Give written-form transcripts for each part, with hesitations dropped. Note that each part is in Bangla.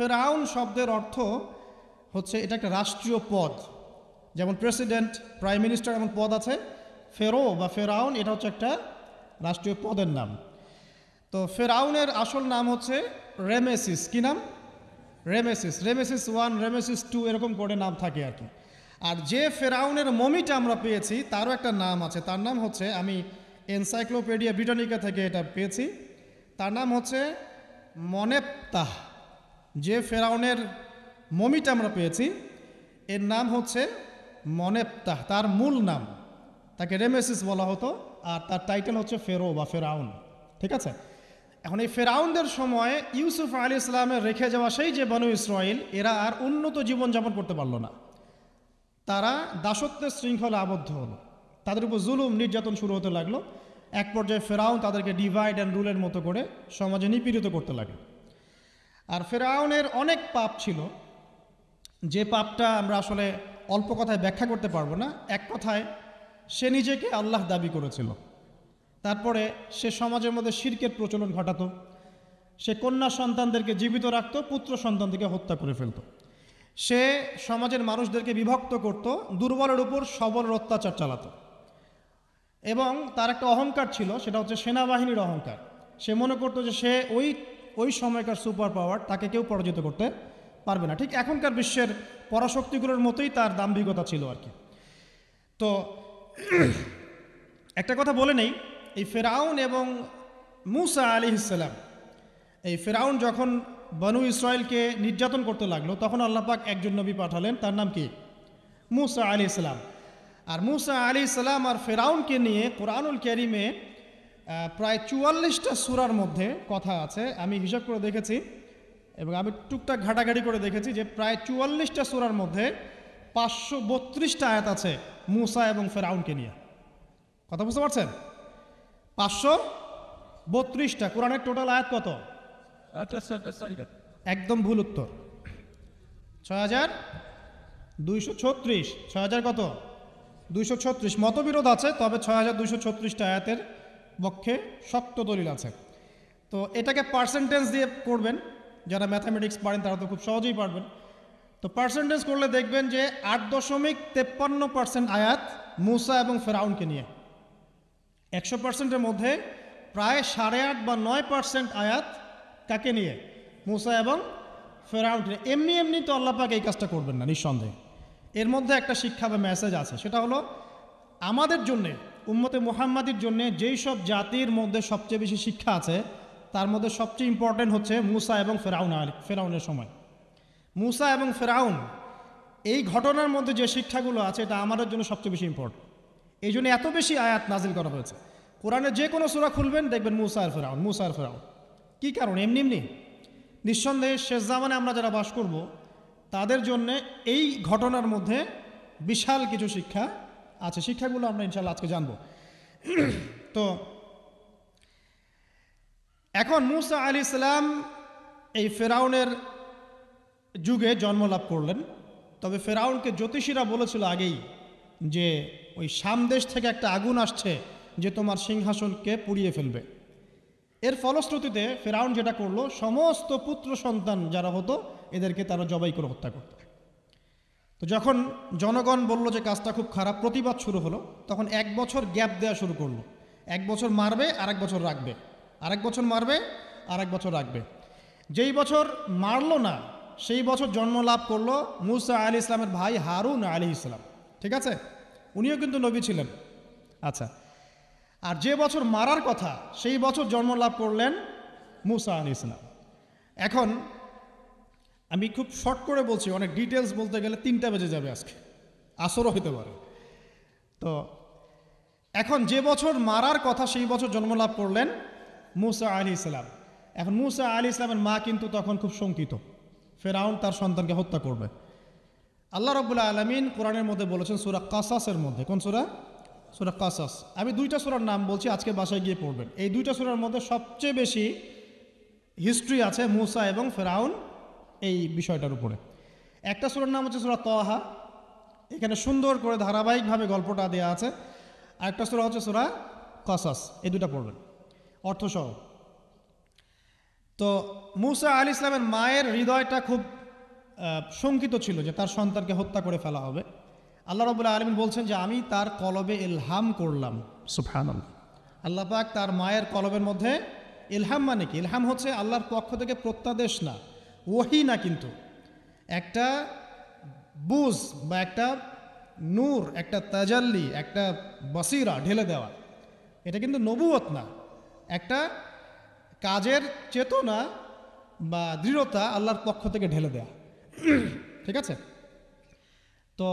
ফেরাউন শব্দের অর্থ হচ্ছে এটা একটা রাষ্ট্রীয় পদ, যেমন প্রেসিডেন্ট, প্রাইম মিনিস্টার এমন পদ আছে। ফেরো বা ফেরাউন এটা হচ্ছে একটা রাষ্ট্রীয় পদের নাম। তো ফেরাউনের আসল নাম হচ্ছে রেমেসিস। কি নাম? রেমেসিস। রেমেসিস 1, রেমেসিস 2 এরকম করে নাম থাকে আর কি। আর যে ফেরাউনের মমিটা আমরা পেয়েছি তারও একটা নাম আছে। তার নাম হচ্ছে, আমি এনসাইক্লোপিডিয়া ব্রিটানিকা থেকে এটা পেয়েছি, তার নাম হচ্ছে মনেপ্তাহ। যে ফেরাউনের মমিটা আমরা পেয়েছি এর নাম হচ্ছে মনেপ্তাহ, তার মূল নাম। তাকে রেমেসিস বলা হতো, আর তার টাইটেল হচ্ছে ফেরো বা ফেরাউন। ঠিক আছে। এখন এই ফেরাউনদের সময় ইউসুফ আলাইহিস সালামের রেখে যাওয়া সেই যে বনু ইসরাইল, এরা আর উন্নত জীবনযাপন করতে পারল না। তারা দাসত্বের শৃঙ্খলা আবদ্ধ হলো, তাদের উপর জুলুম নির্যাতন শুরু হতে লাগলো। এক পর্যায়ে ফেরাউন তাদেরকে ডিভাইড অ্যান্ড রুলের মতো করে সমাজে নিপীড়িত করতে লাগে। আর ফেরাউনের অনেক পাপ ছিল, যে পাপটা আমরা আসলে অল্প কথায় ব্যাখ্যা করতে পারবো না। এক কথায় সে নিজেকে আল্লাহ দাবি করেছিল। তারপরে সে সমাজের মধ্যে শিরকের প্রচলন ঘটাতো। সে কন্যা সন্তানদেরকে জীবিত রাখত, পুত্র সন্তানদেরকে হত্যা করে ফেলত। সে সমাজের মানুষদেরকে বিভক্ত করত, দুর্বলের উপর সবলের অত্যাচার চালাতো। এবং তার একটা অহংকার ছিল, সেটা হচ্ছে সেনাবাহিনীর অহংকার। সে মনে করতো যে সে ওই সময়কার সুপার পাওয়ার, তাকে কেউ পরাজিত করতে পারবে না। ঠিক এখনকার বিশ্বের পরাশক্তিগুলোর মতোই তার দাম্ভিকতা ছিল আর কি। তো একটা কথা বলে নেই, এই ফেরাউন এবং মূসা আলাইহিস সালাম, এই ফেরাউন যখন বনু ইসরায়েলকে নির্যাতন করতে লাগলো, তখন আল্লাহ পাক একজন নবী পাঠালেন, তার নাম কি? মূসা আলাইহিস সালাম। আর মূসা আলাইহিস সালাম আর ফেরাউনকে নিয়ে কোরআনুল কারীমে প্রায় 44টা সূরার মধ্যে কথা আছে। আমি হিসাব করে দেখেছি এবং আমি টুকটাক ঘাটাঘাটি করে দেখেছি যে প্রায় 44টা সূরার মধ্যে 532টা আয়াত আছে মূসা এবং ফেরাউনকে নিয়ে। কথা বুঝতে পারছেন? 532টা। কোরআনের টোটাল আয়াত কত? একদম ভুল উত্তর, 6236। 6000 কত? 236। মতবিরোধ আছে, তবে 6236টা আয়াতের পক্ষে শক্ত দলিল আছে। তো এটাকে পার্সেন্টেজ দিয়ে করবেন, যারা ম্যাথামেটিক্স পারেন তারা তো খুব সহজেই পারবেন। তো পার্সেন্টেজ করলে দেখবেন যে 8.53% আয়াত মূসা এবং ফেরাউনকে নিয়ে। 100%-এর মধ্যে প্রায় 8.5 বা 9% আয়াত কাকে নিয়ে? মূসা এবং ফেরাউনকে। এমনি এমনি তো আল্লাহ পাক এই কাজটা করবেন না নিঃসন্দেহে। এর মধ্যে একটা শিক্ষা বা মেসেজ আছে, সেটা হলো আমাদের জন্যে, উম্মতে মুহাম্মাদির জন্যে যেই সব জাতির মধ্যে সবচেয়ে বেশি শিক্ষা আছে, তার মধ্যে সবচেয়ে ইম্পর্টেন্ট হচ্ছে মূসা এবং ফেরাউনের সময়। মূসা এবং ফেরাউন, এই ঘটনার মধ্যে যে শিক্ষাগুলো আছে, এটা আমাদের জন্য সবচেয়ে বেশি ইম্পর্টেন্ট। এই জন্য এত বেশি আয়াত নাজিল করা হয়েছে। কোরআনে যে কোনো সূরা খুলবেন দেখবেন মূসা আর ফেরাউন, মূসা আর ফেরাউন। কী কারণ? এমনি এমনি নিঃসন্দেহে শেষ জামানে আমরা যারা বাস করব, তাদের জন্যে এই ঘটনার মধ্যে বিশাল কিছু শিক্ষা আছে। শিক্ষাগুলো আমরা ইনশাআল্লাহ আজকে জানব। তো এখন মূসা আলাইহিস সালাম এই ফেরাউনের যুগে জন্ম লাভ করলেন। তবে ফেরাউনকে জ্যোতিষীরা বলেছিল আগেই যে ওই সামদেশ থেকে একটা আগুন আসছে যে তোমার সিংহাসনকে পুড়িয়ে ফেলবে। এর ফলশ্রুতিতে ফেরাউন যেটা করলো, সমস্ত পুত্র সন্তান যারা হতো এদেরকে তারা জবাই করে হত্যা করত। তো যখন জনগণ বলল যে কাজটা খুব খারাপ, প্রতিবাদ শুরু হলো, তখন 1 বছর গ্যাপ দেওয়া শুরু করলো। 1 বছর মারবে, আরেক বছর রাখবে, আরেক বছর মারবে, আরেক বছর রাখবে। যেই বছর মারলো না, সেই বছর জন্ম লাভ করলো মূসা আলাইহিস সালামের ভাই হারুন আলাইহিস সালাম। ঠিক আছে, উনিও কিন্তু নবী ছিলেন। আচ্ছা, আর যে বছর মারার কথা, সেই বছর জন্ম লাভ করলেন মূসা আলাইহিস সালাম। এখন আমি খুব শর্ট করে বলছি, অনেক ডিটেলস বলতে গেলে 3টা বেজে যাবে, আজকে আসরও হতে পারে। তো এখন যে বছর মারার কথা, সেই বছর জন্ম লাভ করলেন মূসা আলাইহিস সালাম। এখন মূসা আলাইহিস সালামের মা কিন্তু তখন খুব শঙ্কিত, ফেরাউন তার সন্তানকে হত্যা করবে। আল্লাহ রাব্বুল আলামিন কোরআনের মধ্যে বলেছেন সূরা কাসাসের মধ্যে। কোন সূরা? সূরা কাসাস। আমি 2টা সূরার নাম বলছি, আজকে বাসায় গিয়ে পড়বেন। এই 2টা সূরার মধ্যে সবচেয়ে বেশি হিস্ট্রি আছে মূসা এবং ফেরাউন এই বিষয়টার উপরে। একটা সূরার নাম হচ্ছে সূরা তাহা, এখানে সুন্দর করে ধারাবাহিকভাবে গল্পটা দেওয়া আছে। আরেকটা সূরা হচ্ছে সূরা কাসাস। এই 2টা পড়বেন অর্থসহ। তো মুসা আলাইহিস সালামের মায়ের হৃদয়টা খুব শঙ্কিত ছিল যে তার সন্তানকে হত্যা করে ফেলা হবে। আল্লাহ রাব্বুল আলামিন বলছেন যে আমি তার কলবে ইলহাম করলাম। সুবহানাল্লাহ। আল্লাহ পাক তার মায়ের কলবের মধ্যে ইলহাম, মানে কি? ইলহাম হচ্ছে আল্লাহর পক্ষ থেকে প্রত্যাদেশ না, ওহী না, কিন্তু একটা বুঝ বা একটা নূর, একটা তাজাল্লি, একটা বসিরা ঢেলে দেওয়া। এটা কিন্তু নবুয়ত না, একটা কাজের চেতনা বা দৃঢ়তা আল্লাহর পক্ষ থেকে ঢেলে দেয়া। ঠিক আছে? তো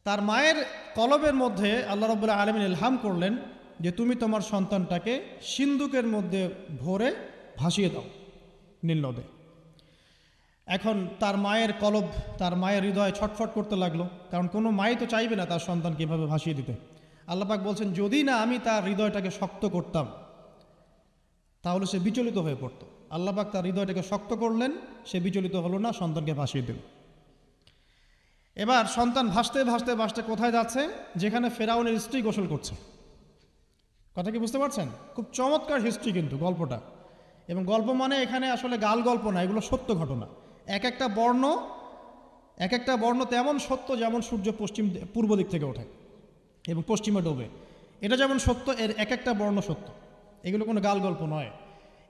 তার মায়ের কলবের মধ্যে আল্লাহ রাব্বুল আলামিন ইলহাম করলেন যে তুমি তোমার সন্তানটাকে সিন্দুকের মধ্যে ভরে ভাসিয়ে দাও নীল নদে। এখন তার মায়ের কলব, তার মায়ের হৃদয় ছটফট করতে লাগলো, কারণ কোনো মাই তো চাইবে না তার সন্তানকে এভাবে ভাসিয়ে দিতে। আল্লাহ পাক বলছেন যদি না আমি তার হৃদয়টাকে শক্ত করতাম তাহলে সে বিচলিত হয়ে পড়তো। আল্লাহ পাক তার হৃদয়টাকে শক্ত করলেন, সে বিচলিত হলো না, সন্তানকে ভাসিয়ে দিল। এবার সন্তান ভাসতে ভাসতে ভাসতে কোথায় যাচ্ছে? যেখানে ফেরাউনের স্ত্রী গোসল করছে। কথা কি বুঝতে পারছেন? খুব চমৎকার হিস্ট্রি কিন্তু গল্পটা, এবং গল্প মানে এখানে আসলে গাল গল্প না, এগুলো সত্য ঘটনা। এক একটা বর্ণ তেমন সত্য যেমন সূর্য পূর্ব দিক থেকে ওঠে এবং পশ্চিমে ডোবে, এটা যেমন সত্য, এর এক একটা বর্ণ সত্য, এগুলো কোনো গাল গল্প নয়।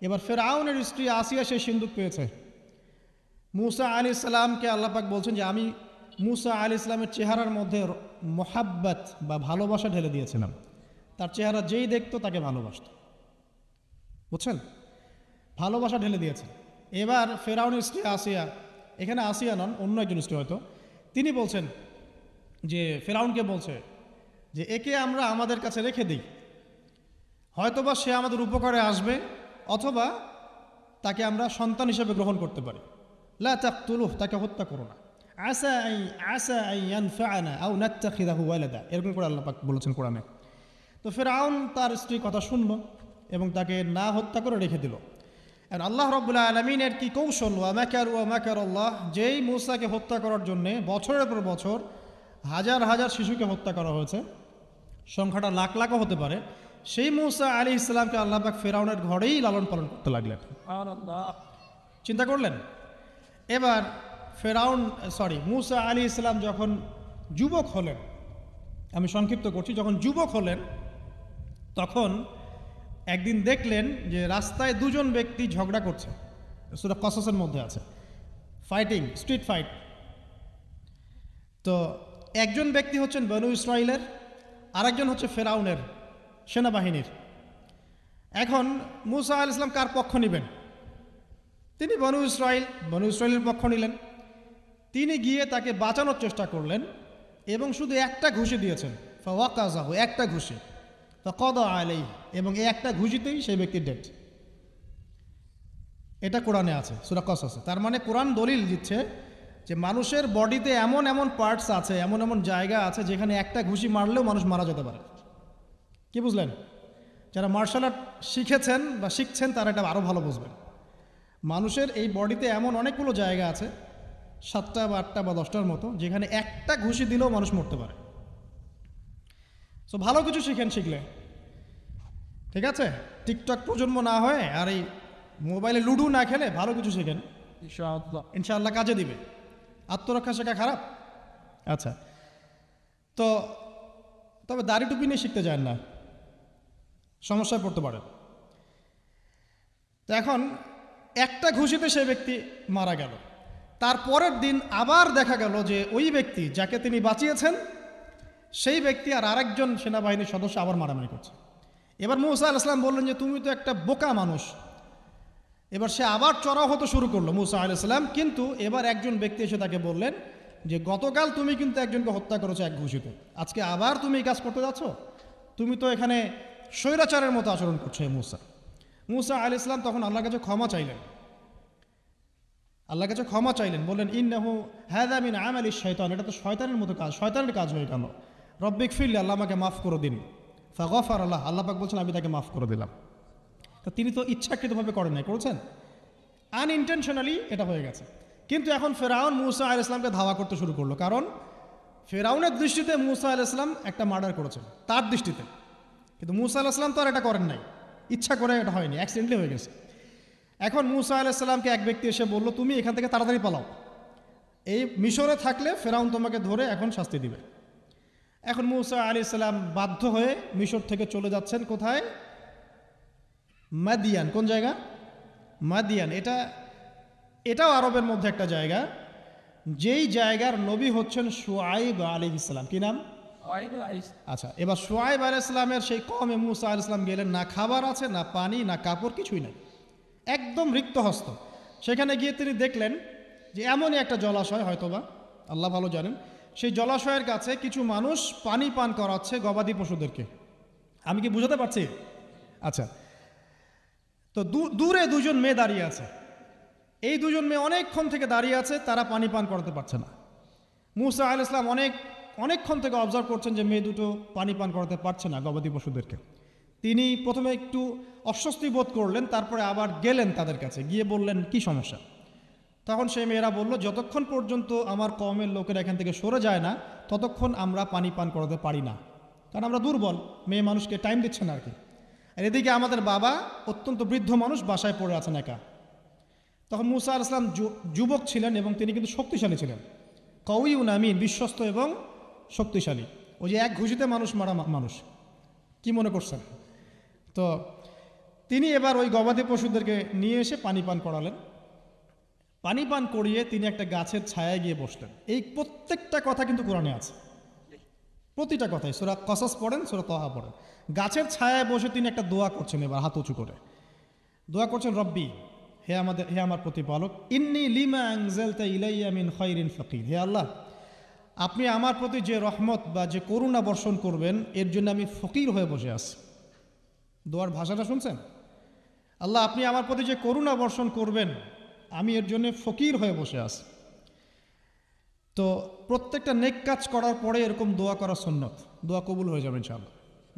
এবার ফেরাউনের স্ত্রী আসিয়া সেই সিন্দুক পেয়েছে। মুসা আলাইহিস সালামকে আল্লাহ পাক বলছেন যে আমি মুসা আলাইহিস সালামের চেহারার মধ্যে মোহাব্বত বা ভালোবাসা ঢেলে দিয়েছিলাম। তার চেহারা যেই দেখতো তাকে ভালোবাসত, বুঝছেন? ভালোবাসা ঢেলে দিয়েছে। এবার ফেরাউনের স্ত্রী আসিয়া, এখানে আসিয়া নন, অন্য একজন স্ত্রী হয়তো, তিনি বলছেন যে ফেরাউনকে বলছে যে একে আমরা আমাদের কাছে রেখে দিই, হয়তোবা সে আমাদের উপকারে আসবে, অথবা তাকে আমরা সন্তান হিসেবে গ্রহণ করতে পারি। লা তাকতুলুহ, তাকে হত্যা করো না। আসা আন ইয়ানফা'না আও নাত্তাখিযাহু ওয়ালাদা, এরকম করে আল্লাহ পাক বলেছেন কোরআনে। তো ফেরাউন তার স্ত্রীর কথা শুনল এবং তাকে না হত্যা করে রেখে দিল। আর আল্লাহ রাব্বুল আলামিনের কি কৌশল! ওয়া মাকারুল্লাহ, যেই মূসাকে হত্যা করার জন্যে বছরের পর বছর হাজার হাজার শিশুকে হত্যা করা হয়েছে, সংখ্যাটা লাখ লাখও হতে পারে, সেই মূসা আলাইহিস সালামকে আল্লাহ পাক ফেরাউনের ঘরেই লালন পালন করতে লাগলেন। চিন্তা করলেন? এবার মূসা আলাইহিস সালাম যখন যুবক হলেন, আমি সংক্ষিপ্ত করছি, যখন যুবক হলেন তখন একদিন দেখলেন যে রাস্তায় দুজন ব্যক্তি ঝগড়া করছে। সূরা কসসের মধ্যে আছে, ফাইটিং, স্ট্রিট ফাইট। তো একজন ব্যক্তি হচ্ছেন বনু ইসরাইলের, আরেকজন হচ্ছে ফেরাউনের সেনাবাহিনীর। এখন মূসা আলাইহিস সালাম কার পক্ষ নেবেন? তিনি বনু ইসরাইলের পক্ষ নিলেন। তিনি গিয়ে তাকে বাঁচানোর চেষ্টা করলেন এবং শুধু একটা ঘুষি দিয়েছেন, ফাওয়াকাযাহু, একটা ঘুষি, ফাকাদা আলাইহি, এবং এই একটা ঘুষিতেই সেই ব্যক্তি ডেড। এটা কোরআনে আছে, সূরা কসসে। তার মানে কোরআন দলিল দিচ্ছে যে মানুষের বডিতে এমন এমন পার্টস আছে, এমন এমন জায়গা আছে যেখানে একটা ঘুষি মারলেও মানুষ মারা যেতে পারে। কি বুঝলেন? যারা মার্শাল আর্ট শিখেছেন বা শিখছেন তারা এটা আরও ভালো বুঝবেন। মানুষের এই বডিতে এমন অনেকগুলো জায়গা আছে, 7টা বা 8টা বা 10টার মতো, যেখানে একটা ঘুষি দিলেও মানুষ মরতে পারে। সো ভালো কিছু শিখলে, ঠিক আছে? টিকটক প্রজন্ম না হয়ে আর এই মোবাইলে লুডো না খেলে ভালো কিছু শিখেন, ইনশাআল্লাহ কাজে দিবে। আত্মরক্ষা শেখা খারাপ? আচ্ছা, তো তবে দাড়ি টুপি নিয়ে শিখতে যান না, সমস্যায় পড়তে পারে। তো এখন একটা ঘুষিতে সেই ব্যক্তি মারা গেল। তারপরের দিন আবার দেখা গেল যে ওই ব্যক্তি যাকে তিনি বাঁচিয়েছেন সেই ব্যক্তি আর আরেকজন সেনাবাহিনীর সদস্য আবার মারামারি করছে। এবার মূসা আলাইহিস সালাম বললেন যে তুমি তো একটা বোকা মানুষ। এবার সে আবার চড়াও হতে শুরু করলো মূসা আলাইহিস সালাম, কিন্তু এবার একজন ব্যক্তি এসে তাকে বললেন যে গতকাল তুমি কিন্তু একজনকে হত্যা করেছো এক ঘুষিতে, আজকে আবার তুমি এই কাজ করতে যাচ্ছ, তুমি তো এখানে স্বৈরাচারের মতো আচরণ করছো। মূসা আলাইহিস সালাম তখন আল্লাহর কাছে ক্ষমা চাইলেন, বললেন ইন্নাহু হাযা মিন আমালিশ শাইতান, এটা তো শয়তানের মতো কাজ, শয়তানের কাজ হয়ে গেল। রব্বিক ফিরলি, আল্লাহ আমাকে মাফ করে দিন। ফাগফারা লাহ, আল্লাহ পাক বলছেন আমি তাকে মাফ করে দিলাম। তো তিনি তো ইচ্ছাকৃতভাবে করেন নাই, করেছেন আনইনটেনশনালি, এটা হয়ে গেছে। কিন্তু এখন ফেরাউন মূসা আলাইহিস সালামকে ধাওয়া করতে শুরু করলো, কারণ ফেরাউনের দৃষ্টিতে মূসা আলাইহিস সালাম একটা মার্ডার করেছেন তার দৃষ্টিতে, কিন্তু মূসা আলাইহিস সালাম তো আর এটা করেন নাই, ইচ্ছা করে এটা হয়নি, অ্যাক্সিডেন্টলি হয়ে গেছে। এখন মুসা আলাইহিস সালামকে এক ব্যক্তি এসে বলল, তুমি এখান থেকে তাড়াতাড়ি পালাও, এই মিশরে থাকলে ফেরাউন তোমাকে ধরে এখন শাস্তি দিবে। এখন মুসা আলাইহিস সালাম বাধ্য হয়ে মিশর থেকে চলে যাচ্ছেন কোথায়? মাদিয়ান। কোন জায়গা? মাদিয়ান। এটাও আরবের মধ্যে একটা জায়গা, যেই জায়গার নবী হচ্ছেন শুআইব আলাইহিস সালাম। কি নাম? আচ্ছা, এবার শুআইব আলাইহিস সালামের সেই কওমে মুসা আলাইহিস সালাম গেলেন, না খাবার আছে, না পানি, না কাপড়, কিছুই নাই, একদম রিক্ত হস্ত। সেখানে গিয়ে তিনি দেখলেন যে এমনই একটা জলাশয়, হয়তোবা আল্লাহ ভালো জানেন, সেই জলাশয়ের কাছে কিছু মানুষ পানি পান করাচ্ছে গবাদি পশুদেরকে। আমি কি বুঝাতে পারছি? আচ্ছা, তো দূরে দুজন মেয়ে দাঁড়িয়ে আছে। এই দুজন মেয়ে অনেকক্ষণ থেকে দাঁড়িয়ে আছে, তারা পানি পান করাতে পারছে না। মুসা আলাইহিস সালাম অনেকক্ষণ থেকে অবজার্ভ করছেন যে মেয়ে দুটো পানি পান করাতে পারছে না গবাদি পশুদেরকে। তিনি প্রথমে একটু অস্বস্তি বোধ করলেন, তারপরে আবার গেলেন তাদের কাছে, গিয়ে বললেন কি সমস্যা। তখন সেই মেয়েরা বলল, যতক্ষণ পর্যন্ত আমার কওমের লোকেরা এখান থেকে সরে যায় না, ততক্ষণ আমরা পানি পান করাতে পারি না, কারণ আমরা দুর্বল, মেয়ে মানুষকে টাইম দিচ্ছে না আর কি। আর এদিকে আমাদের বাবা অত্যন্ত বৃদ্ধ মানুষ, বাসায় পড়ে আছেন একা। তখন মুসা আলাইহিস সালাম যুবক ছিলেন এবং তিনি কিন্তু শক্তিশালী ছিলেন, কওয়িউন আমিন, বিশ্বস্ত এবং শক্তিশালী। ওই যে এক ঘুষিতে মানুষ মারা মানুষ, কি মনে করছেন? তো তিনি এবার ওই গবাদি পশুদেরকে নিয়ে এসে পানি পান করালেন। পানি পান করিয়ে তিনি একটা গাছের ছায়ায় গিয়ে বসলেন। এই প্রত্যেকটা কথা কিন্তু কোরআনে আছে, প্রতিটা কথাই। সূরা কসস পড়েন, সূরা তাহা পড়েন। গাছের ছায়ায় বসে তিনি একটা দোয়া করছেন, এবার হাত উঁচু করে দোয়া করছেন, রব্বি, হে আমার প্রতিপালক, ইন্নী লিমা আনজালতা ইলাইয়া মিন খায়রিন ফাকির। হে আল্লাহ, আপনি আমার প্রতি যে রহমত বা যে করুণা বর্ষণ করবেন, এর জন্য আমি ফকির হয়ে বসে আছি। দোয়ার ভাষাটা শুনছেন? আল্লাহ, আপনি আমার প্রতি যে করুণা বর্ষণ করবেন, আমি এর জন্য ফকির হয়ে বসে আছি। তো প্রত্যেকটা নেক কাজ করার পরে এরকম দোয়া করা সুন্নত, দোয়া কবুল হয়ে যাবে ইনশাআল্লাহ।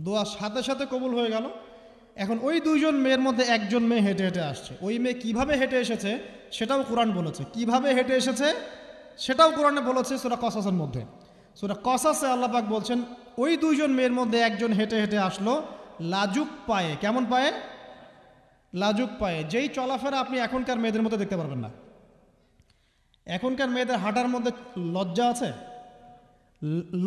দোয়া সাথে সাথে কবুল হয়ে গেল। এখন ওই দুইজন মেয়ের মধ্যে একজন মেয়ে হেঁটে হেঁটে আসছে। ওই মেয়ে কিভাবে হেঁটে এসেছে সেটাও কোরআন বলেছে, কিভাবে হেঁটে এসেছে সেটাও কোরআনে বলেছে সূরা কসাসের মধ্যে। সূরা কসাসে আল্লাহ পাক বলছেন, ওই দুইজন মেয়ের মধ্যে একজন হেঁটে হেঁটে আসলো লাজুক পায়ে। কেমন পায়ে? লাজুক পায়ে। যেই চলাফেরা আপনি এখনকার মেয়েদের মধ্যে দেখতে পারবেন না। এখনকার মেয়েদের হাঁটার মধ্যে লজ্জা আছে,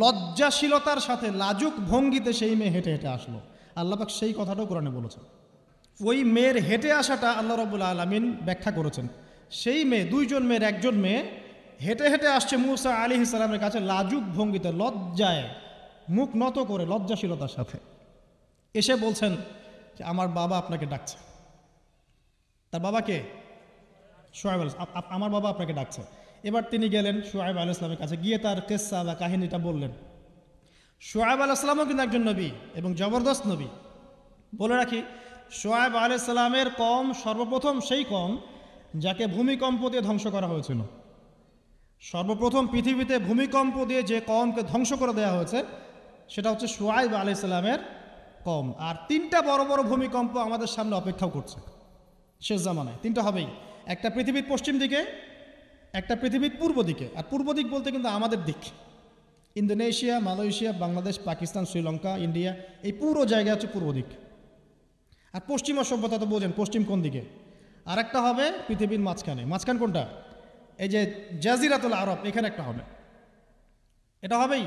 লজ্জাশীলতার সাথে লাজুক ভঙ্গিতে সেই মেয়ে হেঁটে হেঁটে আসলো। আল্লাহ পাক সেই কথাটাও কোরআনে বলেছেন। ওই মেয়ের হেঁটে আসাটা আল্লাহ রাব্বুল আলামিন ব্যাখ্যা করেছেন। সেই মেয়ে, দুইজন মেয়ের একজন মেয়ে হেঁটে হেঁটে আসছে মুসা আলাইহিস সালামের কাছে লাজুক ভঙ্গিতে, লজ্জায় মুখ নত করে, লজ্জাশীলতার সাথে এসে বলছেন যে আমার বাবা আপনাকে ডাকছে। তার বাবাকে? শুআয়ব আলাইহিস সালাম। আমার বাবা আপনাকে ডাকছে। এবার তিনি গেলেন শুআয়ব আলাইহিস সালামের কাছে, গিয়ে তার কিসসা বা কাহিনীটা বললেন। শুআয়ব আলাইহিস সালামও কিন্তু একজন নবী এবং জবরদস্ত নবী। বলে রাখি, শুআয়ব আলাইহিস সালামের কওম সর্বপ্রথম সেই কওম যাকে ভূমিকম্প দিয়ে ধ্বংস করা হয়েছিল। সর্বপ্রথম পৃথিবীতে ভূমিকম্প দিয়ে যে কওমকে ধ্বংস করে দেওয়া হয়েছে সেটা হচ্ছে শুআয়ব আলাইহিস সালামের কওম। আর তিনটা বড় বড় ভূমিকম্প আমাদের সামনে অপেক্ষাও করছে শেষ জামানায়। তিনটা হবেই, একটা পৃথিবীর পশ্চিম দিকে, একটা পৃথিবীর পূর্ব দিকে। আর পূর্ব দিক বলতে কিন্তু আমাদের দিক, Indonesia, Malaysia, Bangladesh, Pakistan, Sri Lanka, India, এই পুরো জায়গা হচ্ছে পূর্ব দিক। আর পশ্চিমা সভ্যতা তো বোঝেন পশ্চিম কোন দিকে। আর একটা হবে পৃথিবীর মাঝখানে। মাঝখান কোনটা? এই যে জাজিরাতুল আরব, এখানে একটা হবে। এটা হবেই,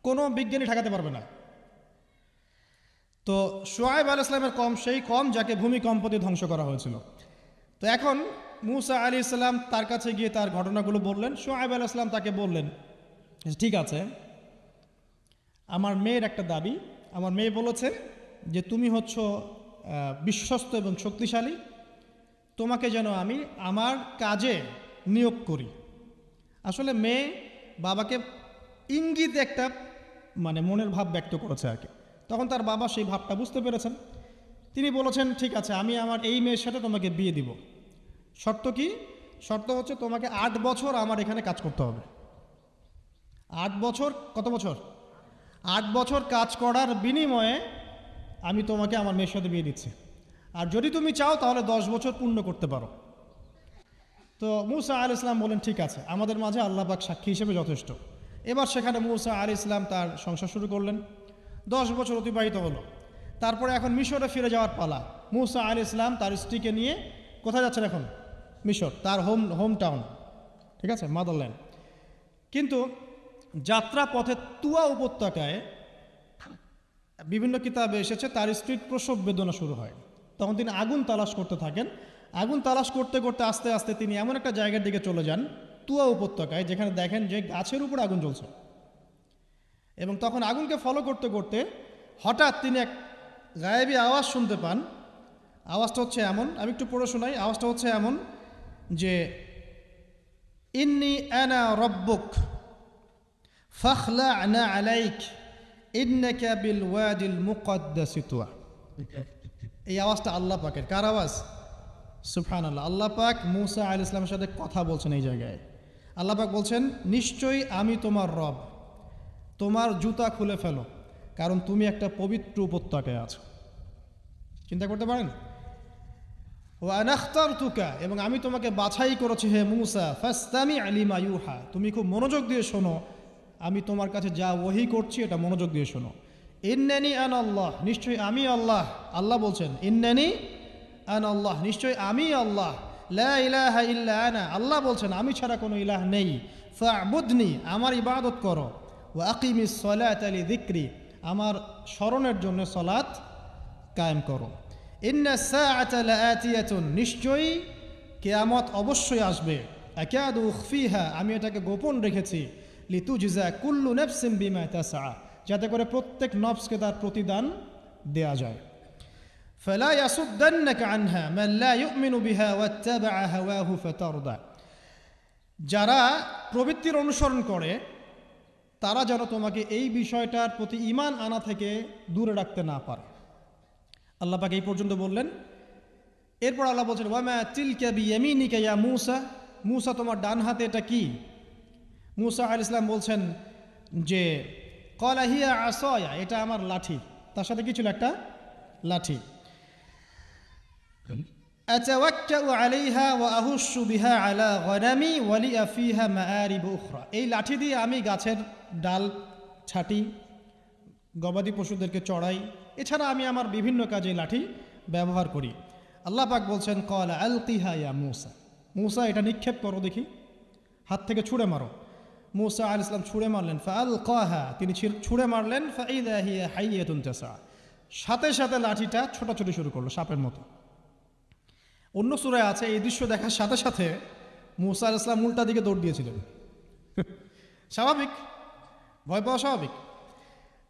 কোনো বিজ্ঞানী ঠেকাতে পারবে না। তো শুআয়ব আলাইহিস সালামের কওম সেই কওম যাকে ভূমিকম্প দিয়ে ধ্বংস করা হয়েছিল। তো এখন মুসা আলাইহিস সালাম তার কাছে গিয়ে তার ঘটনাগুলো বললেন। শুআয়ব আলাইহিস সালাম তাকে বললেন, ঠিক আছে, আমার মেয়ের একটা দাবি। আমার মেয়ে বলেছে যে তুমি হচ্ছ বিশ্বস্ত এবং শক্তিশালী, তোমাকে যেন আমি আমার কাজে নিয়োগ করি। আসলে মেয়ে বাবাকে ইঙ্গিতে একটা মনের ভাব ব্যক্ত করেছে আর কি। তখন তার বাবা সেই ভাবটা বুঝতে পেরেছেন। তিনি বলেছেন, ঠিক আছে, আমি আমার এই মেয়ের সাথে তোমাকে বিয়ে দিব। শর্ত কি? শর্ত হচ্ছে তোমাকে 8 বছর আমার এখানে কাজ করতে হবে। 8 বছর, কত বছর? 8 বছর কাজ করার বিনিময়ে আমি তোমাকে আমার মেয়ের সাথে বিয়ে দিচ্ছি। আর যদি তুমি চাও তাহলে 10 বছর পূর্ণ করতে পারো। তো মুসা আলাইহিস সালাম বলেন, ঠিক আছে, আমাদের মাঝে আল্লাহ পাক সাক্ষী হিসেবে যথেষ্ট। এবার সেখানে মুসা আলাইহিস সালাম তার সংসার শুরু করলেন। 10 বছর অতিবাহিত হলো। তারপরে এখন মিশরে ফিরে যাওয়ার পালা। মুসা আলাইহিস সালাম তার স্ত্রীকে নিয়ে কোথায় যাচ্ছেন এখন? মিশর, তার হোম টাউন, ঠিক আছে, মাদারল্যান্ড। কিন্তু যাত্রা পথে তুয়া উপত্যকায় বিভিন্ন কিতাবে এসেছে তার স্ত্রীর প্রসব বেদনা শুরু হয়। তখন তিনি আগুন তালাশ করতে থাকেন। আগুন তালাশ করতে করতে আস্তে আস্তে তিনি এমন একটা জায়গার দিকে চলে যান তুয়া উপত্যকায়, যেখানে দেখেন যে গাছের উপর আগুন জ্বলছে। এবং তখন আগুনকে ফলো করতে করতে হঠাৎ তিনি এক গায়েবী আওয়াজ শুনতে পান। আওয়াজটা হচ্ছে এমন, আমি একটু পড়ে শোনাই। আওয়াজটা হচ্ছে এমন যে ইন্নি আনা রব্বুক ফাখলা'না আলাইক ইন্নাকা বিল ওয়াদিল মুকদ্দাস তুয়া। এই আওয়াজটা আল্লাহ পাকের। কার আওয়াজ? সুবহানাল্লাহ। আল্লাহ পাক মুসা আলাইহিস সালামের সাথে কথা বলছেন এই জায়গায়। আল্লাহ পাক বলছেন, নিশ্চয়ই আমি তোমার রব, তোমার জুতা খুলে ফেলো, কারণ তুমি একটা পবিত্র উপত্যকায় আছো। চিন্তা করতে পারেন? ওয়া আনা আখতারতুকা, এবং আমি তোমাকে বাছাই করেছি হে মুসা, ফাসতামি লিমা ইউহা, তুমি খুব মনোযোগ দিয়ে শোনো, আমি তোমার কাছে যা ওহী করছি এটা মনোযোগ দিয়ে শোনো। ইন্নানি আনা আল্লাহ, নিশ্চয়ই আমি আল্লাহ। আল্লাহ বলছেন ইন্নানি আনা আল্লাহ, নিশ্চয়ই আমি আল্লাহ। লা ইলাহা ইল্লা আনা, আল্লাহ বলছেন আমি ছাড়া কোনো ইলাহ নেই। ফা'বুদনি, আমার ইবাদত করো। ওয়া আকিমিস সালাতা লিযিকরি, আমার স্মরণের জন্য সালাত কায়েম করো। ইন্না সাআতা লাআতিয়াতুন, নিশ্চয়ই কিয়ামত অবশ্যই আসবে। আকাদু উখফিহা, আমি এটাকে গোপন রেখেছি। লিতুজজা কুল্লু নাফসিন বিমা তাসআ, যাতে করে প্রত্যেক নফসকে তার প্রতিদান দেয়া যায়। ফালা ইয়াসুদ্দান্নাকা আনহা মান লা ইউমিনু বিহা ওয়াত্তাবা হাওয়াহু ফাতারদা, যারা প্রবৃত্তির অনুসরণ করে তারা যেন তোমাকে এই বিষয়টার প্রতি ঈমান আনা থেকে দূরে রাখতে না পারে। আল্লাহ পাক এই পর্যন্ত বললেন। এরপর আল্লাহ বলছেন ওয়ামা তিলকা বিয়ামিনিকা ইয়া মূসা, মূসা তোমার ডান হাতে এটা কি? মূসা আলাইহিস সালাম বলছেন যে ক্বালা হিয়া আসায়া, এটা আমার লাঠি। তার সাথে কি ছিল? একটা লাঠি। আতাওয়াক্কাউ আলাইহা ওয়া আহুশু বিহা আলা গনামি ওয়া লিয়া ফিহা মাআরিব উখরা, এই লাঠি দিয়ে আমি গাছের ডাল ছাটি, গবাদি পশুদেরকে চড়াই, এছাড়া আমি আমার বিভিন্ন কাজে লাঠি ব্যবহার করি। আল্লাহ পাক বলছেন ক্বালা আলকিহা ইয়া মূসা, মূসা এটা নিক্ষেপ করো দেখি, হাত থেকে ছুঁড়ে মারো। মূসা আলাইহিস সালাম ছুঁড়ে মারলেন। ফাআলকাহা, তিনি ছুঁড়ে মারলেন। ফাইদা হিয়া হাইয়াতুন তাসা, সাথে সাথে লাঠিটা ছোটাছুটি শুরু করলো সাপের মতো। অন্য সূরায় আছে এই দৃশ্য দেখার সাথে সাথে মূসা আলাইহিস সালাম উল্টা দিকে দৌড় দিয়েছিলেন। স্বাভাবিক, ভয় পাওয়া স্বাভাবিক।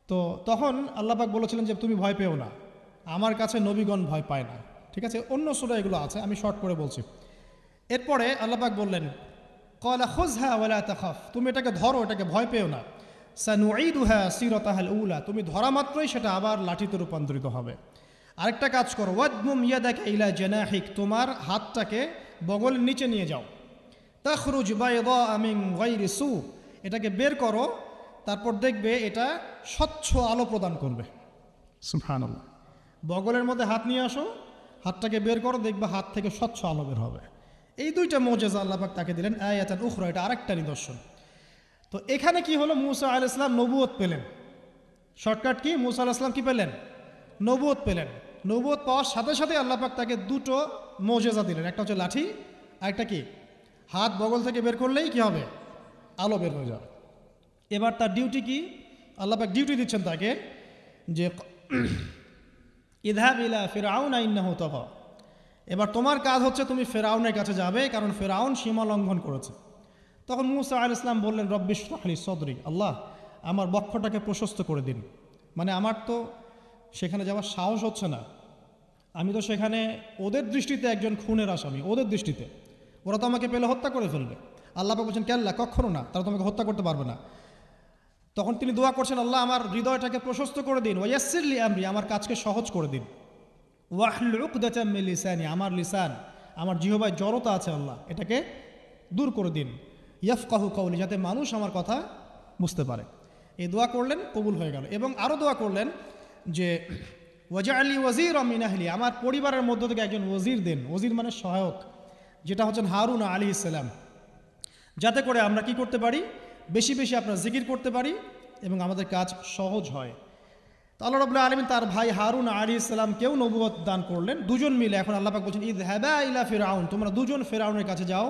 তো তখন আল্লাহ পাক বলেছিলেন যে তুমি ভয় পেও না, আমার কাছে নবীগণ ভয় পায় না। ঠিক আছে, অন্য সূরায় এগুলো আছে, আমি শর্ট করে বলছি। এরপরে আল্লাহ পাক বললেন ক্বালা খুযহা ওয়া লা তাখাফ, তুমি এটাকে ধরো, এটাকে ভয় পেও না। সানুঈদুহা সিরাতাহাল উলা, তুমি ধরা মাত্রই সেটা আবার লাঠিতে রূপান্তরিত হবে। আরেকটা কাজ করো, ওয়াদমুম ইয়াদাকা ইলা জানাহিক, তোমার হাতটাকে বগলের নিচে নিয়ে যাও। তাখরুজ বাইদা মিন গায়রি সু, এটাকে বের করো, তারপর দেখবে এটা স্বচ্ছ আলো প্রদান করবে। সুবহানাল্লাহ। বগলের মধ্যে হাত নিয়ে আসো, হাতটাকে বের করো, দেখবে হাত থেকে স্বচ্ছ আলো বের হবে। এই দুইটা মুজিজা আল্লাহ পাক তাকে দিলেন। আয়াতান উখরা, এটা আরেকটা নিদর্শন। তো এখানে কি হলো? মূসা আলাইহিস সালাম নবুয়ত পেলেন। Shortcut key? মূসা আলাইহিস সালাম কি পেলেন? নবুয়ত পেলেন। নবুয়ত পাওয়ার সাথে সাথে আল্লাহ পাক তাকে দুটো মুজিজা দিলেন। একটা হচ্ছে লাঠি, আরেকটা কি? হাত বগল থেকে বের করলেই কি হবে? আলো বের হয়ে যাবে। এবার তার ডিউটি কি? আল্লাহ পাক ডিউটি দিচ্ছেন তাকে যে ইযহাব ইলা ফিরআউন ইন্নাহু তাগা, এবার তোমার কাজ হচ্ছে তুমি ফেরাউনের কাছে যাবে, কারণ ফেরাউন সীমা লঙ্ঘন করেছে। তখন মূসা আলাইহিস সালাম বললেন রব্বি ইশরাহ লি সদরি, আল্লাহ আমার বক্ষটাকে প্রশস্ত করে দিন। মানে আমার তো সেখানে যাওয়ার সাহস হচ্ছে না, আমি তো সেখানে ওদের দৃষ্টিতে একজন খুনের আসামি, ওদের দৃষ্টিতে ওরা তো আমাকে পেলে হত্যা করে ফেলবে। আল্লাহ পাক বলছেন কেল্লা, কখনো না, তারা তোমাকে হত্যা করতে পারবে না। তখন তিনি দোয়া করছেন আল্লাহ আমার হৃদয়টাকে প্রশস্ত করে দিন, ওয়াইয়াসসির লি আমরি, আমার কাজকে সহজ করে দিন। ওয়াহলুল উকদাতাম মিন লিসানি, আমার লিসান, আমার জিহ্বায় জড়তা আছে আল্লাহ, এটাকে দূর করে দিন। ইয়াফকাহু কওলি, যাতে মানুষ আমার কথা বুঝতে পারে। এই দোয়া করলেন, কবুল হয়ে গেল। এবং আরও দোয়া করলেন যে ওয়াজআলি ওয়াজিরাম মিন আহলি, আমার পরিবারের মধ্য থেকে একজন ওজির দেন। ওজির মানে সহায়ক, যেটা হচ্ছেন হারুন আলাইহিস সালাম, যাতে করে আমরা কি করতে পারি? বেশি বেশি আপনার জিকির করতে পারি এবং আমাদের কাজ সহজ হয়। তো আল্লাহ রাব্বুল আলামিন তার ভাই হারুন আলাইহিস সালামকেও নবুয়ত দান করলেন, দুজন মিলে। এখন আল্লাহ পাক বলছেন ইযহাবা ইলা ফিরআউন, তোমরা দুজন ফিরআউনের কাছে যাও,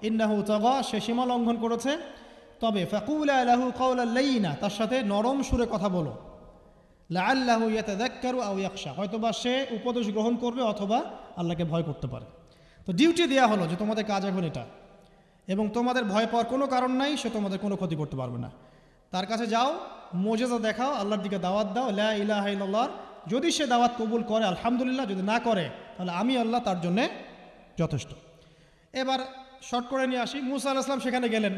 ইন্নাহু তাগা, সে সীমা লঙ্ঘন করেছে, তবে ফাকুলা লাহু কাওলাল লাইয়িনা, তার সাথে নরম সুরে কথা বলো, লাআল্লাহু ইয়াতাযাক্কারু আও ইয়াখশা, হয়তোবা সে উপদেশ গ্রহণ করবে অথবা আল্লাহকে ভয় করতে পারে। তো ডিউটি দেওয়া হলো যে তোমাদের কাজ এখন এটা, এবং তোমাদের ভয় পাওয়ার কোনো কারণ নাই, সে তোমাদের কোনো ক্ষতি করতে পারবে না। তার কাছে যাও, মুজিজা দেখাও, আল্লাহর দিকে দাওয়াত দাও, লা ইলাহা ইল্লাল্লাহ। যদি সে দাওয়াত কবুল করে আলহামদুলিল্লাহ, যদি না করে তাহলে আমি আল্লাহ তার জন্যে যথেষ্ট। এবার শর্ট করে নিয়ে আসি, মুসা আলাইহিস সালাম সেখানে গেলেন,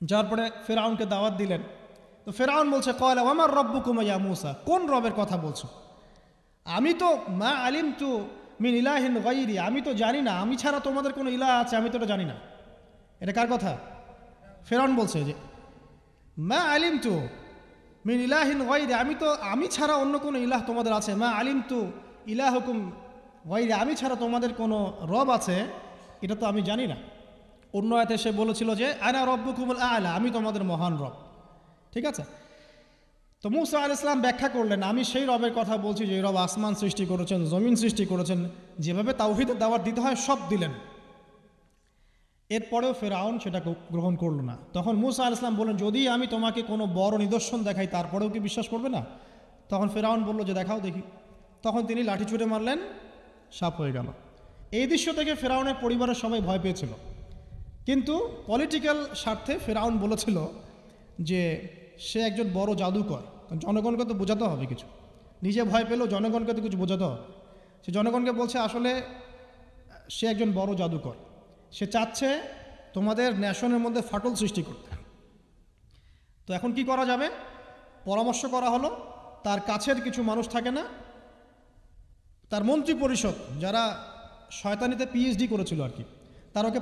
যার পরে ফিরআউনকে দাওয়াত দিলেন। তো ফিরআউন বলছে ক্বালা ওয়া রব্বুকুম ইয়া মুসা, কোন রবের কথা বলছো? আমি তো মা আলিমতু মিন ইলাহিন গায়রি, আমি তো জানি না, আমি ছাড়া তোমাদের কোনো ইলাহ আছে আমি তো এটা জানি না। এটা কার কথা? ফিরআউন বলছে যে মা আলিমতু মিন ইলাহিন গায়রি, আমি ছাড়া অন্য কোনো ইলাহ তোমাদের আছে, মা আলিমতু ইলাহুকুম গায়রি, আমি ছাড়া তোমাদের কোনো রব আছে এটা তো আমি জানি না। অন্য আয়াতে সে বলেছিল যে আনা রব্বুকুমুল আ'লা, আমি তোমাদের মহান রব। ঠিক আছে? তো মুসা আলাইহিস সালাম ব্যাখ্যা করলেন, আমি সেই রবের কথা বলছি যে রব আসমান সৃষ্টি করেছেন, জমিন সৃষ্টি করেছেন, যেভাবে তাওহীদের দাওয়াত দিতে হয় সব দিলেন। এরপরেও ফিরআউন সেটা গ্রহণ করলো না। তখন মুসা আলাইহিস সালাম বললেন, যদি আমি তোমাকে কোনো বড় নিদর্শন দেখাই তারপরেও কি বিশ্বাস করবে না? তখন ফিরআউন বলল যে দেখাও দেখি। তখন তিনি লাঠি ছুঁড়ে মারলেন, সাপ হয়ে গেল। এই দৃশ্য থেকে ফিরআউনের পরিবারের সবাই ভয় পেয়েছিল, কিন্তু পলিটিক্যাল স্বার্থে ফিরআউন বলেছিল যে সে একজন বড় জাদুকর, জনগণকে তো বোঝাতে হবে কিছু, নিজে ভয় পেলেও জনগণকে তো কিছু বোঝাতে হবে। সে জনগণকে বলছে আসলে সে একজন বড় জাদুকর, সে চাচ্ছে তোমাদের ন্যাশনের মধ্যে ফাটল সৃষ্টি করতে। তো এখন কি করা যাবে? পরামর্শ করা হলো, তার কাছের কিছু মানুষ থাকে না, তার মন্ত্রী পরিষদ যারা শয়তানিতে পিএইচডি করেছিল আর কি, তার ওকে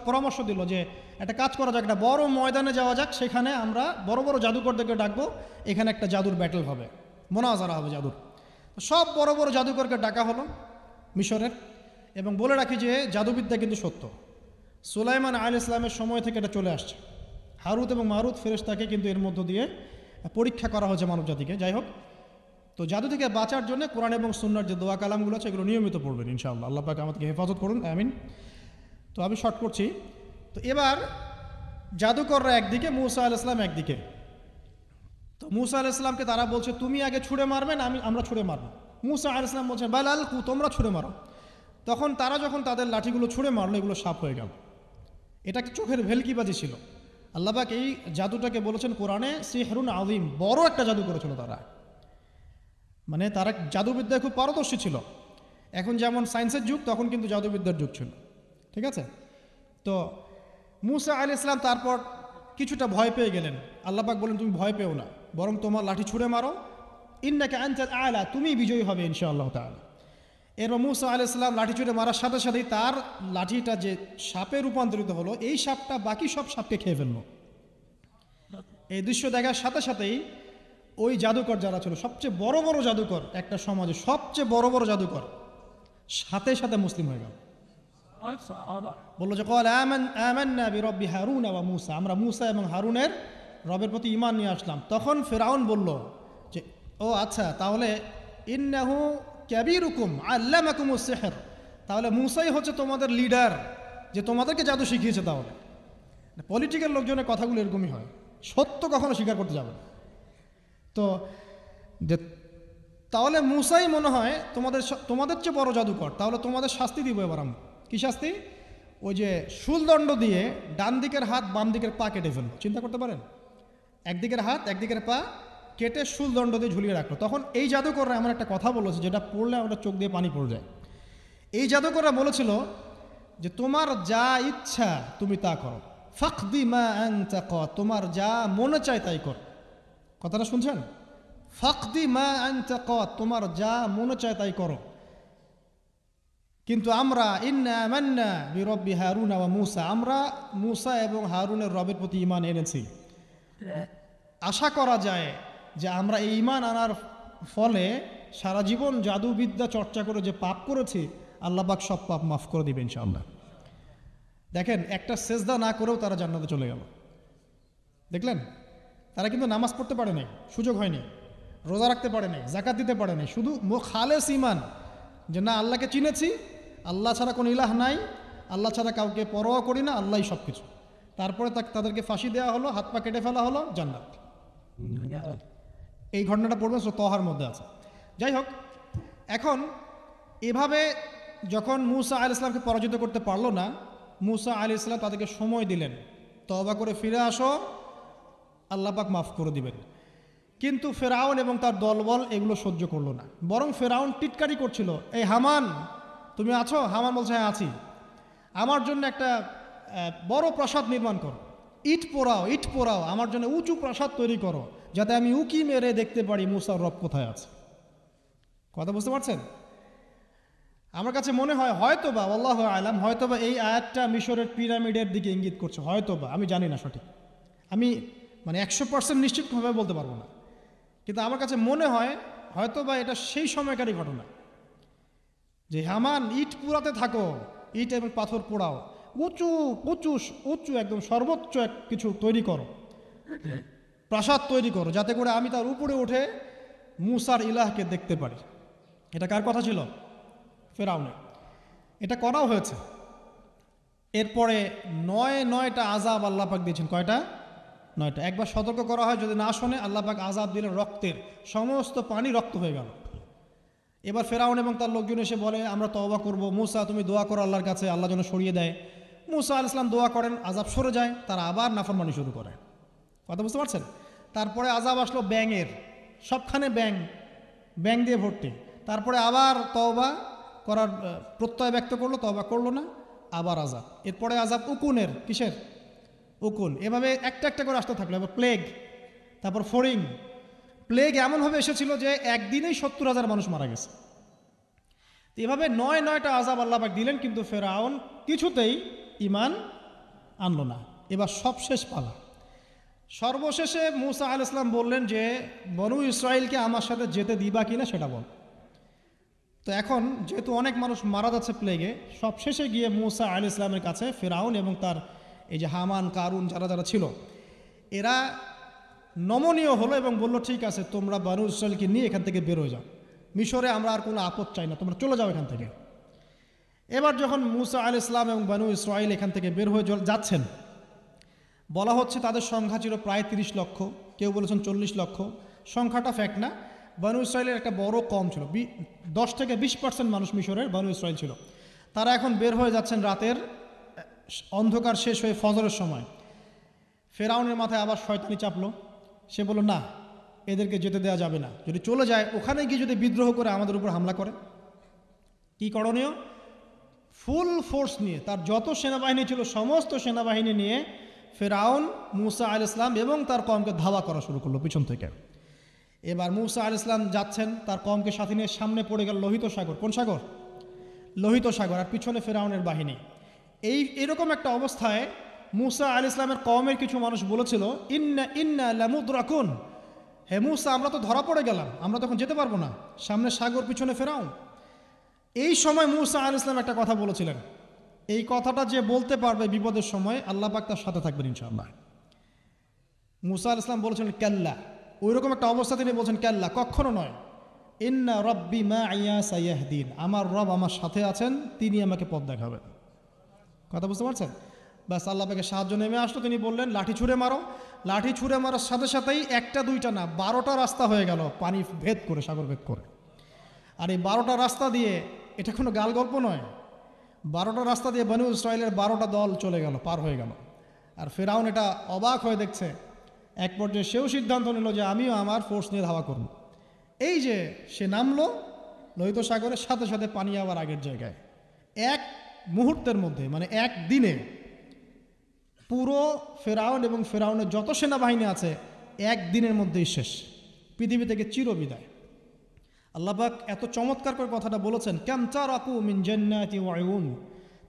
পরামর্শ দিল যে একটা কাজ করা যাক, একটা বড় ময়দানে যাওয়া যাক, সেখানে আমরা বড় বড় জাদুকরদেরকে ডাকবো, এখানে একটা জাদুর ব্যাটেল হবে, মোনাজারা হবে জাদুর। সব বড় বড় জাদুকরকে ডাকা হলো মিশরের, এবং বলে রাখি যে জাদুবিদ্যা কিন্তু সত্য, সুলাইমান আলাইহিস সালামের সময় থেকে এটা চলে আসছে। হারুত এবং মারুত ফেরেশতাকে কিন্তু এর মধ্য দিয়ে পরীক্ষা করা হয়েছে মানব জাতিকে। যাই হোক, তো জাদু থেকে বাঁচার জন্য কোরআন এবং সুন্নাহর যে দোয়া কালামগুলো আছে এগুলো নিয়মিত পড়বেন ইনশাআল্লাহ। আল্লাহ পাক আমাদেরকে হেফাজত করুন, আমিন। তো আমি শর্ট করছি। তো এবার জাদুকররা একদিকে, মুসা আলাইহিস সালাম একদিকে। তো মুসা আলাইহিস সালামকে তারা বলছে তুমি আগে ছুঁড়ে মারবেন, আমরা ছুঁড়ে মারব। মুসা আলাইহিস সালাম বলছেন বাল আলকু, তোমরা ছুঁড়ে মারো। তখন তারা যখন তাদের লাঠিগুলো ছুঁড়ে মারলো, এগুলো সাপ হয়ে গেল। এটা চোখের ভেলকিবাজি ছিল। আল্লাহ পাক এই জাদুটাকে বলেছেন কোরআনে সিহরুন আযীম, বড় একটা জাদু করেছিল তারা, মানে তারা জাদুবিদ্যায় খুব পারদর্শী ছিল। এখন যেমন সায়েন্সের যুগ, তখন কিন্তু জাদুবিদ্যার যুগ ছিল। ঠিক আছে? তো মুসা আলাইহিস সালাম তারপর কিছুটা ভয় পেয়ে গেলেন। আল্লাহ পাক বলেন তুমি ভয় পেও না, বরং তোমার লাঠি ছুঁড়ে মারো, ইন্নাকা আনতাল আ'লা, তুমি বিজয়ী হবে ইনশাআল্লাহ তাআলা। এরপর মুসা আলাইহিস সালাম লাঠি ছুঁড়ে মারার সাথে সাথেই তার লাঠিটা যে সাপে রূপান্তরিত হলো, এই সাপটা বাকি সব সাপকে খেয়ে ফেললো। এই দৃশ্য দেখার সাথে সাথেই ওই জাদুকর যারা ছিল, সবচেয়ে বড় বড় জাদুকর, একটা সমাজে সবচেয়ে বড় বড় জাদুকর, সাথে সাথে মুসলিম হয়ে গেল। বললো যে ক্বালা আমান্না বিরব্বি হারুন ওয়া মুসা, আমরা মুসা এবং হারুনের রবের প্রতি ঈমান নিয়ে আসলাম। তখন ফিরআউন বলল যে ও আচ্ছা, তাহলে ইন্নাহু কাবীরুকুম আল্লামাকুমুস সিহর, তাহলে মুসাই হচ্ছে তোমাদের লিডার, যে তোমাদেরকে জাদু শিখিয়েছে। তাহলে পলিটিক্যাল লোকজনের কথাগুলো এরকমই হয়, সত্য কখনো স্বীকার করতে যাবে না। তো যে তাহলে মুসাই মনে হয় তোমাদের চেয়ে বড় জাদুকর, তাহলে তোমাদের শাস্তি দিব এবার আমরা। কি শাস্তি? ওই যে শুলদণ্ড দিয়ে ডান দিকের হাত বাম দিকের পা কেটে ফেললো। চিন্তা করতে পারেন, একদিকের হাত একদিকের পা কেটে শুলদণ্ড দিয়ে ঝুলিয়ে রাখলো। তখন এই জাদুকররা এমন একটা কথা বলেছে যেটা পড়লে আমাদের চোখ দিয়ে পানি পড়ে যায়। এই জাদুকররা বলেছিল যে তোমার যা ইচ্ছা তুমি তা করো, ফাকদি মা আনতা ক, তোমার যা মনে চায় তাই কর। কথাটা শুনছেন? ফাকদি মা আনতা ক, তোমার যা মনে চায় তাই করো, কিন্তু আমরা ইন্না আমান্না বিরব্বি হারুন ওয়া মুসা, আমরা মুসা এবং হারুনের রবের প্রতি ঈমান এনেছি। আশা করা যায় যে আমরা এই ঈমান আনার ফলে সারা জীবন জাদুবিদ্যা চর্চা করে যে পাপ করেছি, আল্লাহ পাক সব পাপ মাফ করে দিবেন ইনশাআল্লাহ। দেখেন, একটা সেজদা না করেও তারা জান্নাতে চলে গেল। দেখলেন, তারা কিন্তু নামাজ পড়তে পারে নাই, সুযোগ হয়নি। রোজা রাখতে পারে নাই, জাকাত দিতে পারে নাই, শুধু খালেস ইমান যে না আল্লাহকে চিনেছি, আল্লাহ ছাড়া কোনো ইলাহ নাই, আল্লাহ ছাড়া কাউকে পরোয়া করি না, আল্লাহই সব কিছু। তারপরে তাদেরকে ফাঁসি দেওয়া হলো, হাত পা কেটে ফেলা হলো, জান্নাত। এই ঘটনাটা পড়বেন সূরা তহার মধ্যে আছে। যাই হোক, এখন এভাবে যখন মূসা আলাইহিস সালামকে পরাজিত করতে পারলো না, মূসা আলাইহিস সালাম তাদেরকে সময় দিলেন, তওবা করে ফিরে আসো, আল্লাহ পাক মাফ করে দিবেন। কিন্তু ফেরাউন এবং তার দলবল এগুলো সহ্য করলো না, বরং ফেরাউন টিটকারি করছিল, এই হামান তুমি আছো? হামান বলছে হ্যাঁ আছি, আমার জন্য একটা বড় প্রাসাদ নির্মাণ করো, ইট পোড়াও, আমার জন্য উঁচু প্রাসাদ তৈরি করো, যাতে আমি উকি মেরে দেখতে পারি মূসার রব কোথায় আছে। কথা বুঝতে পারছেন? আমার কাছে মনে হয় হয়তোবা, আল্লাহু আলাম, হয়তোবা এই আয়াতটা মিশরের পিরামিডের দিকে ইঙ্গিত করছে, হয়তোবা, আমি জানি না সঠিক, আমি মানে 100% নিশ্চিতভাবে বলতে পারবো না, কিন্তু আমার কাছে মনে হয় হয়তোবা এটা সেই সময়কারই ঘটনা, যে হামান ইট পোড়াতে থাকো, ইট এবং পাথর পোড়াও, উঁচু উঁচু উঁচু একদম সর্বোচ্চ এক কিছু তৈরি করো, প্রাসাদ তৈরি করো, যাতে করে আমি তার উপরে উঠে মূসার ইলাহকে দেখতে পারি। এটা কার কথা ছিল? ফেরাউনের। এটা করাও হয়েছে। এরপরে 9টা আযাব আল্লাহ পাক দিয়েছেন। কয়টা? 9টা। একবার সতর্ক করা হয়, যদি না শোনে আল্লাহ পাক আযাব দিলেন রক্তের, সমস্ত পানি রক্ত হয়ে গেল। এবার ফেরাউন এবং তার লোকজন এসে বলে আমরা তওবা করব, মূসা তুমি দোয়া করো আল্লাহর কাছে, আল্লাহ যেন সরিয়ে দেয়। মূসা আলাইহিস সালাম দোয়া করেন, আযাব সরে যায়, তারা আবার নাফরমানি শুরু করে। কথা বুঝতে পারছেন? তারপরে আযাব আসলো ব্যাঙের, সবখানে ব্যাঙ দিয়ে ভর্তি। তারপরে আবার তওবা করার প্রত্যয় ব্যক্ত করলো, তওবা করলো না, আবার আযাব। এরপরে আযাব উকুনের, কিসের? উকুন। এভাবে একটা একটা করে আসতে থাকলো। এবার প্লেগ, তারপর ফড়িং। প্লেগ এমনভাবে এসেছিল যে একদিনেই 70,000 মানুষ মারা গেছে। এভাবে 9টা আযাব আল্লাহ পাক দিলেন, কিন্তু ফেরাউন কিছুতেই ঈমান আনলো না। এবার সবশেষ পালা। সর্বশেষে মূসা আলাইহিস সালাম বললেন যে বনু ইসরাইলকে আমার সাথে যেতে দিবা কিনা সেটা বল। তো এখন যেহেতু অনেক মানুষ মারা যাচ্ছে প্লেগে, সবশেষে গিয়ে মূসা আলাইহিস সালামের কাছে ফেরাউন এবং তার এই যে হামান, কারুন, যারা যারা ছিল, এরা নমনীয় হলো এবং বলল ঠিক আছে, তোমরা বনু ইসরাইলকে নিয়ে এখান থেকে বের হয়ে যাও, মিশরে আমরা আর কোনো আপদ চাই না, তোমরা চলে যাও এখান থেকে। এবার যখন মূসা আলাইহিস সালাম এবং বনু ইসরাইল এখান থেকে বের হয়ে যাচ্ছেন, বলা হচ্ছে তাদের সংখ্যা ছিল প্রায় 30 লক্ষ, কেউ বলেছেন 40 লক্ষ। সংখ্যাটা ফ্যাক্ট না। বনু ইসরাইলের একটা বড় কম ছিল, 10 থেকে 20% মানুষ মিশরের বনু ইসরাইল ছিল। তারা এখন বের হয়ে যাচ্ছেন রাতের অন্ধকার শেষ হয়ে ফজরের সময়। ফেরাউনের মাথায় আবার শয়তানি চাপলো। সে বলল না, এদেরকে যেতে দেওয়া যাবে না, যদি চলে যায় ওখানে গিয়ে যদি বিদ্রোহ করে আমাদের উপর হামলা করে, কি করণীয়? ফুল ফোর্স নিয়ে, তার যত সেনাবাহিনী ছিল সমস্ত সেনাবাহিনী নিয়ে ফেরাউন মূসা আলাইহিস সালাম এবং তার কওমকে ধাওয়া করা শুরু করলো পিছন থেকে। এবার মূসা আলাইহিস সালাম যাচ্ছেন, তার কওমকে সাথে নিয়ে, সামনে পড়ে গেল লোহিত সাগর। কোন সাগর? লোহিত সাগর। আর পিছনে ফেরাউনের বাহিনী। এরকম একটা অবস্থায় মূসা আলাইহিস সালামের কওমের কিছু মানুষ বলেছিল ইন্না লামুদরাকুন, হে মূসা আমরা তো ধরা পড়ে গেলাম, আমরা তখন যেতে পারবো না, সামনে সাগর, পিছনে ফেরাউন। এই সময় মূসা আলাইহিস সালাম একটা কথা বলেছিলেন, এই কথাটা যে বলতে পারবে বিপদের সময় আল্লাহ পাক তার সাথে থাকবেন ইনশাআল্লাহ। মূসা আলাইহিস সালাম বলেছেন কাল্লা, ওইরকম একটা অবস্থা তিনি বলছেন কাল্লা, কখনো নয়, ইন্না রব্বি মাইয়া সাইয়াহদিন, আমার রব আমার সাথে আছেন, তিনি আমাকে পথ দেখাবেন। কথা বুঝতে পারছেন? ব্যাস আল্লাহ পাকের সাহায্য নেমে আসলো, তিনি বললেন লাঠি ছুঁড়ে মারো। লাঠি ছুঁড়ে মারার সাথে সাথেই একটা দুইটা না 12টা রাস্তা হয়ে গেল, পানি ভেদ করে, সাগর ভেদ করে। আর এই 12টা রাস্তা দিয়ে, এটা কোনো গাল গল্প নয়, 12টা রাস্তা দিয়ে বনু ইসরাইলের 12টা দল চলে গেল, পার হয়ে গেল। আর ফেরাউন এটা অবাক হয়ে দেখছে। এক পর্যায়ে সেও সিদ্ধান্ত নিল যে আমিও আমার ফোর্স নিয়ে ধাওয়া করব। এই যে সে নামলো লোহিত সাগরের, সাথে সাথে পানি আবার আগের জায়গায়। এক মুহূর্তের মধ্যে, মানে এক দিনে পুরো ফেরাউন এবং ফেরাউনের যত সেনাবাহিনী আছে এক দিনের মধ্যেই শেষ, পৃথিবী থেকে চিরবিদায়। আল্লাহ পাক এত চমৎকার করে কথাটা বলেছেন, কাম তারাকু মিন জান্নাতি ওয়া উয়ুন,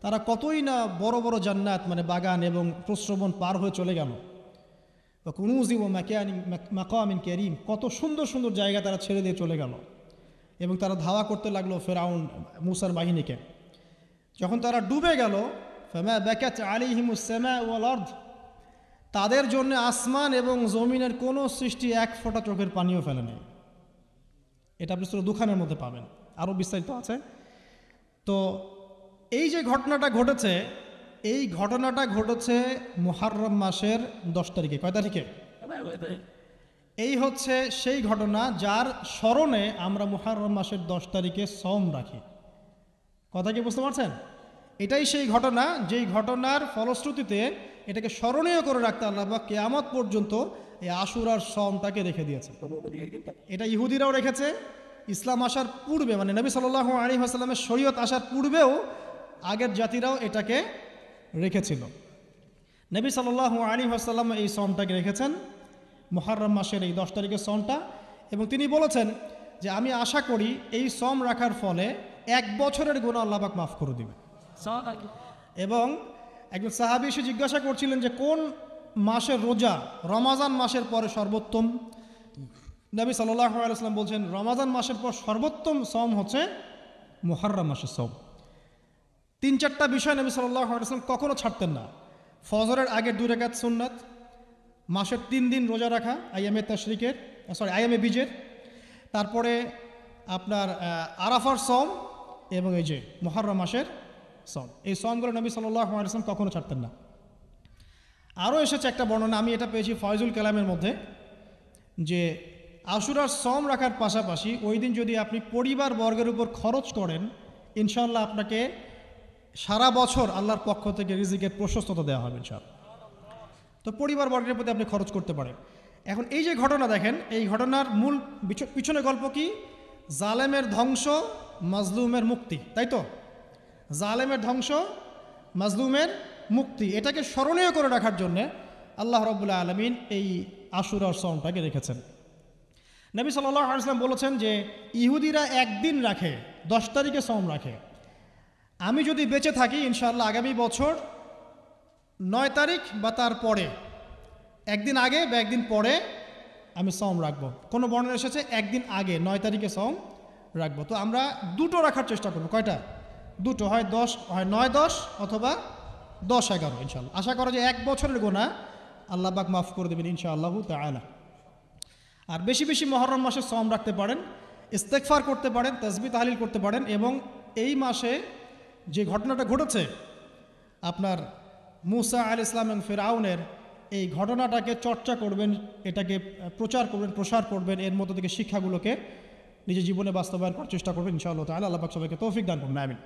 তারা কতই না বড় বড় জান্নাত মানে বাগান এবং প্রস্রবণ পার হয়ে চলে গেল। ওয়া কুনুজি ওয়া মাকামিন কারীম, কত সুন্দর সুন্দর জায়গা তারা ছেড়ে দিয়ে চলে গেল। এবং তারা ধাওয়া করতে লাগলো ফেরাউন মূসার বাহিনীকে। যখন তারা ডুবে গেল, ফামা বাকাত আলাইহিমুস সামা ওয়াল আরদ, তাদের জন্য আসমান এবং জমিনের কোনো সৃষ্টি এক ফোঁটা চোখের পানিও ফেলে নেই। এটা আপনি সূরা দুখানের মধ্যে পাবেন, আরও বিস্তারিত আছে। তো এই যে ঘটনাটা ঘটেছে, এই ঘটনাটা ঘটেছে মুহররম মাসের 10 তারিখে। কয় তারিখে? এই হচ্ছে সেই ঘটনা যার স্মরণে আমরা মুহররম মাসের 10 তারিখে সওম রাখি। কথা কি বুঝতে পারছেন? এটাই সেই ঘটনা, যেই ঘটনার ফলশ্রুতিতে এটাকে স্মরণীয় করে রাখতে আল্লাহ পাক কিয়ামত পর্যন্ত এই আশুরার সওমটাকে রেখে দিয়েছে। এটা ইহুদিরাও রেখেছে, ইসলাম আসার পূর্বে, মানে নবী সাল্লাল্লাহু আলাইহি ওয়াসাল্লামের শরীয়ত আসার পূর্বেও আগের জাতিরাও এটাকে রেখেছিল। নবী সাল্লাল্লাহু আলাইহি ওয়াসাল্লাম এই সওমটাকে রেখেছেন, মুহররম মাসের এই 10 তারিখের সওমটা, এবং তিনি বলেছেন যে আমি আশা করি এই সওম রাখার ফলে 1 বছরের গুনাহ আল্লাহ পাক মাফ করে দিবেন। এবং একজন সাহাবী এসে জিজ্ঞাসা করছিলেন যে কোন মাসের রোজা রমাজান মাসের পরে সর্বোত্তম? নবী সাল্লাল্লাহু আলাইহি ওয়াসাল্লাম বলছেন রমাজান মাসের পর সর্বোত্তম সওম হচ্ছে মুহররম মাসের সওম। 3-4টা বিষয় নবী সাল্লাল্লাহু আলাইহি ওয়াসাল্লাম কখনো ছাড়তেন না। ফজরের আগে 2 রাকাত সুন্নাত, মাসের 3 দিন রোজা রাখা, আইয়ামে বীজের, তারপরে আপনার আরাফার সওম, এবং এই যে মুহররম মাসের সওম। এই সওমগুলো নবী সাল্লাল্লাহু আলাইহি ওয়াসাল্লাম কখনো ছাড়তেন না। আরও এসেছে একটা বর্ণনা, আমি এটা পেয়েছি ফয়জুল কালামের মধ্যে, যে আশুরার সওম রাখার পাশাপাশি ওই দিন যদি আপনি পরিবার বর্গের উপর খরচ করেন, ইনশাআল্লাহ আপনাকে সারা বছর আল্লাহর পক্ষ থেকে রিজিকের প্রশস্ততা দেওয়া হবে ইনশাআল্লাহ। তো পরিবার বর্গের প্রতি আপনি খরচ করতে পারেন। এখন এই যে ঘটনা দেখেন, এই ঘটনার মূল পিছনে গল্প কি? জালেমের ধ্বংস, মাজলুমের মুক্তি, তাই তো? জালেমের ধ্বংস, মাজলুমের মুক্তি, এটাকে স্মরণীয় করে রাখার জন্যে আল্লাহ রাব্বুল আলামিন এই আশুরার সওমটাকে রেখেছেন। নবী সাল্লাল্লাহু আলাইহি ওয়াসাল্লাম বলেছেন যে ইহুদিরা একদিন রাখে, 10 তারিখে সওম রাখে। আমি যদি বেঁচে থাকি ইনশাআল্লাহ আগামী বছর 9 তারিখ বা তার পরে, একদিন আগে বা একদিন পরে আমি সওম রাখবো। কোনো বর্ণনা এসেছে একদিন আগে 9 তারিখে সওম রাখবো। তো আমরা দুটো রাখার চেষ্টা করবো। কয়টা? দুটো, হয় 9-10 অথবা 10-11 ইনশাআল্লাহ। আশা করা যে 1 বছরের গুনাহ আল্লাহ পাক মাফ করে দেবেন ইনশাআল্লাহু তাআলা। আর বেশি বেশি মুহররম মাসে সওম রাখতে পারেন, ইস্তেগফার করতে পারেন, তাসবিহ তাহলিল করতে পারেন, এবং এই মাসে যে ঘটনাটা ঘটেছে আপনার মূসা আলাইহিস সালাম এবং ফিরআউনের, এই ঘটনাটাকে চর্চা করবেন, এটাকে প্রচার করবেন, প্রসার করবেন, এর মধ্য থেকে শিক্ষাগুলোকে নিজের জীবনে বাস্তবায়ন করার চেষ্টা করবেন ইনশাআল্লাহ তাআলা। আল্লাহ পাক সবাইকে তৌফিক দান করুন, আমিন।